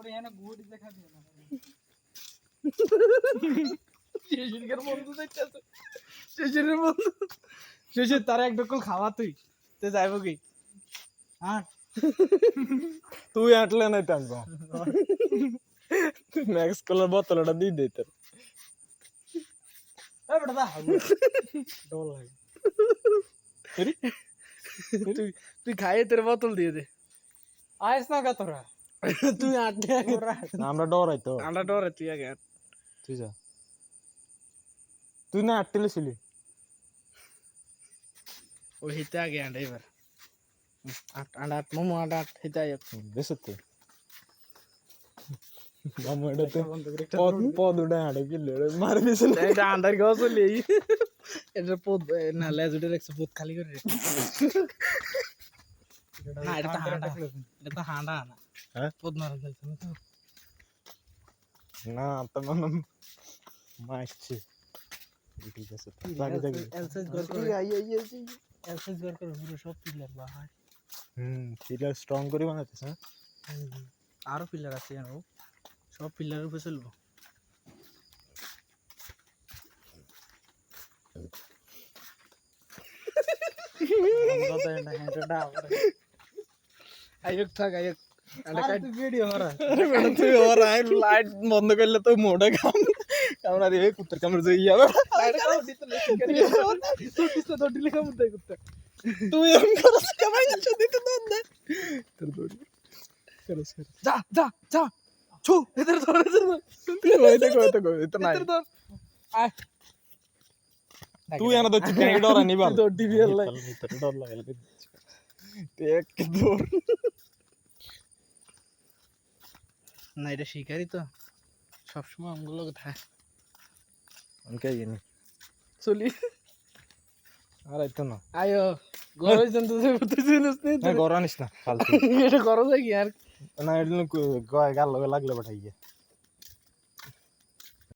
তারপরে এনে গুড় দেখা দিও না শিশিরের বন্ধু দেখতেছে শিশিরের বন্ধু শিশির তার এক ডকল খাওয়া তুই তে যাইবো কি হ্যাঁ তুই আটলে নাই টানবো ম্যাক্স কলার বোতলটা দিয়ে দে তোর এ বেটা দা ডল লাগে তুই তুই খাইয়ে তোর বোতল দিয়ে দে আইস না কা তোরা তুই আটলে আমরা ডরাই তো আমরা ডরে তুই আগে আট। তুই যা তুই না আটলে ছিলি ও হিতে আগে আন্ডা এবার আট আন্ডা আট মোমো আট আট হিতে আয় বেশ তো মামু এটা তো বন্ধ করে একটা পদ উঠে হাঁটে কিনলে মার পিছনে এটা আন্ডার গাও চলে এটা পদ না লেজ উঠে রাখছে পদ খালি করে রেখে। না এটা তো হাঁডা এটা তো হাঁডা না হ্যাঁ পদ মারা যাইছে না তো না তো মানে মারছে ঠিক আছে লাগে লাগে এলসাইজ গর করে এলসাইজ গর করে পুরো সব পিলার বাহার পিলার স্ট্রং করে বানাতেছ হ্যাঁ আরো পিলার আছে জানো সব পিলারের উপরে চলবো আয়ক থাক আয়ক তুই ভিডিও করা তুই ওর লাইট বন্ধ করলে তো মোড়ে কামড়া দিয়ে কুত্তার কামড় যাই যাবে তুই এমন করছ কেমন যাচ্ছ দিতে দন দে তোর দড়ি করছ যা যা যা ছু এদের ধরে তুই ওই দেখো এটা নাই ধর আয় তুই এনে তো চিকেন ডরা নিবা তোর ডিবি আল্লাহ ডর লাগে দেখ দূর না এটা শিকারি তো সবসময় আমগুলো থাকে অনকে ইনি চলি আর আইতো না আয়ো ঘরে জন্তু তুই জিনিস নেই না গরানিস না ফালতু এটা করো যায় কি আর না এটা গাল লাগলে বাঠাই গিয়ে